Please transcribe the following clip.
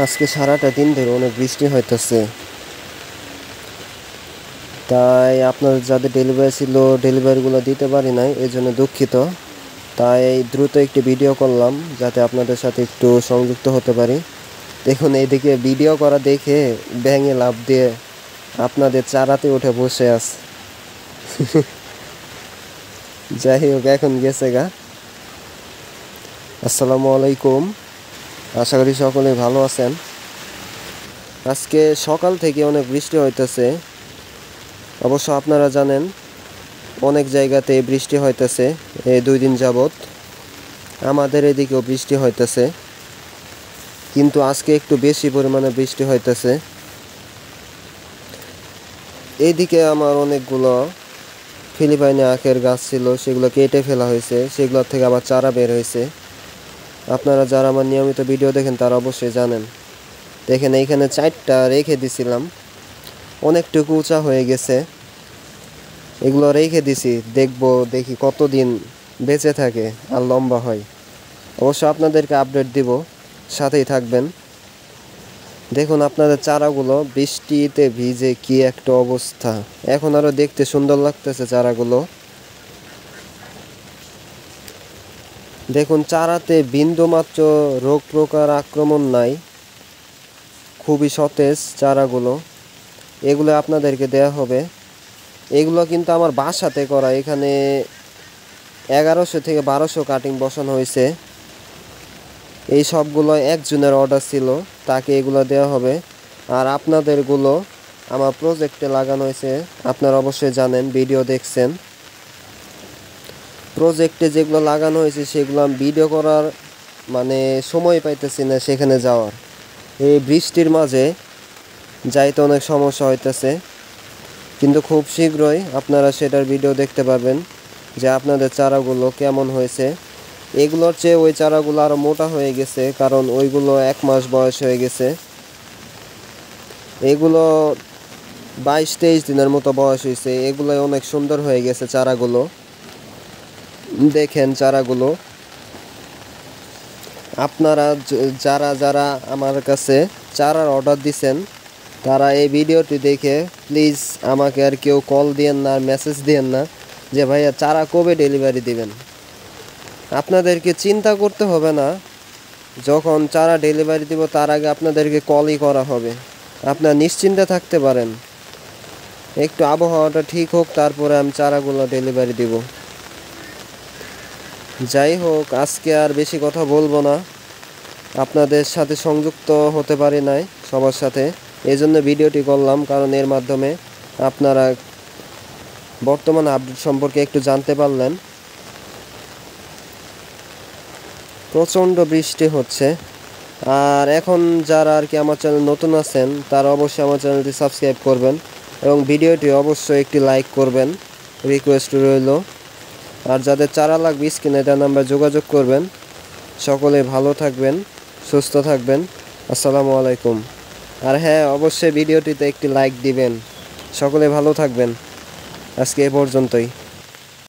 আজকে সারাটা দিন ধরে অনেক বৃষ্টি হইতেছে, তাই আপনাদের যাদের ডেলিভারি ছিল ডেলিভারিগুলো দিতে পারি নাই, এই জন্য দুঃখিত। তাই দ্রুত একটি ভিডিও করলাম যাতে আপনাদের সাথে একটু সংযুক্ত হতে পারি। দেখুন এইদিকে ভিডিও করা দেখে ব্যাঙে লাফ দিয়ে আপনাদের চারাতে উঠে বসে আছে। যাই হোক, এখন গেছে গা। আসসালামু আলাইকুম, আশা করি সকলে ভালো আছেন। আজকে সকাল থেকে অনেক বৃষ্টি হইতেছে। অবশ্য আপনারা জানেন অনেক জায়গাতে বৃষ্টি হইতেছে এই 2 দিন যাবৎ। আমাদের এদিকেও বৃষ্টি হইতেছে, কিন্তু আজকে একটু বেশি পরিমাণে বৃষ্টি হইতেছে। এইদিকে আমার অনেকগুলো ফিলিপাইনে আখের গাছ ছিল, সেগুলো কেটে ফেলা হয়েছে, সেগুলোর থেকে আবার চারা বের হয়েছে। আপনারা যারা আমার নিয়মিত ভিডিও দেখেন তারা অবশ্যই জানেন। দেখেন এইখানে 4টা রেখে দিছিলাম, অনেকটুকু উঁচা হয়ে গেছে। এগুলো রেখে দিছি, দেখি কতদিন বেঁচে থাকে আর লম্বা হয়। অবশ্য আপনাদেরকে আপডেট দিব, সাথেই থাকবেন। দেখুন আপনাদের চারাগুলো বৃষ্টিতে ভিজে কি একটা অবস্থা। এখন আরো দেখতে সুন্দর লাগতেছে চারাগুলো। দেখুন চারাতে বিন্দুমাত্র রোগ প্রকার আক্রমণ নাই, খুবই সতেজ চারাগুলো। এগুলো আপনাদেরকে দেয়া হবে। এগুলো কিন্তু আমার বাসাতে করা, এখানে 1100 থেকে 1200 কাটিং বসানো হয়েছে। এই সবগুলো একজনের অর্ডার ছিল, তাকে এগুলো দেওয়া হবে। আর আপনাদেরগুলো আমার প্রজেক্টে লাগানো হয়েছে, আপনারা অবশ্যই জানেন, ভিডিও দেখছেন। প্রজেক্টে যেগুলো লাগানো হয়েছে সেগুলো আমি ভিডিও করার সময় পাইতেছি না সেখানে যাওয়ার। এই বৃষ্টির মাঝে যাইতে অনেক সমস্যা হইতেছে, কিন্তু খুব শীঘ্রই আপনারা সেটার ভিডিও দেখতে পাবেন যে আপনাদের চারাগুলো কেমন হয়েছে। এগুলোর চেয়ে ওই চারাগুলো আরও মোটা হয়ে গেছে, কারণ ওইগুলো 1 মাস বয়স হয়ে গেছে। এগুলো 22-23 দিনের মতো বয়স হয়েছে। এগুলো অনেক সুন্দর হয়ে গেছে চারাগুলো। দেখেন চারাগুলো। আপনারা যারা যারা আমার কাছে চারার অর্ডার দিছেন তারা এই ভিডিওটি দেখে প্লিজ আমাকে আর কেউ কল দিয়েন না, মেসেজ দিয়েন না যে ভাইয়া চারা কবে ডেলিভারি দিবেন। আপনাদেরকে চিন্তা করতে হবে না, যখন চারা ডেলিভারি দিব তার আগে আপনাদেরকে কলই করা হবে। আপনারা নিশ্চিন্তে থাকতে পারেন। একটু আবহাওয়াটা ঠিক হোক, তারপরে আমি চারাগুলো ডেলিভারি দিব। যাই হোক, আজকে আর বেশি কথা বলবো না। আপনাদের সাথে সংযুক্ত হতে পারি নাই সবার সাথে, এই জন্য ভিডিওটি করলাম, কারণ এর মাধ্যমে আপনারা বর্তমান আপডেট সম্পর্কে একটু জানতে পারলেন। প্রচণ্ড বৃষ্টি হচ্ছে। আর এখন যারা আর কি আমার চ্যানেল নতুন আছেন তারা অবশ্যই আমার চ্যানেলটি সাবস্ক্রাইব করবেন এবং ভিডিওটি অবশ্যই একটি লাইক করবেন, রিকোয়েস্ট রইল। আর যাদের চারা লাগবে স্ক্রিনে দেওয়া নাম্বার যোগাযোগ করবেন। সকলে ভালো থাকবেন, সুস্থ থাকবেন। আসসালামু আলাইকুম। আর হ্যাঁ, অবশ্যই ভিডিওটিতে একটি লাইক দিবেন। সকলে ভালো থাকবেন। আজকে এ পর্যন্তই।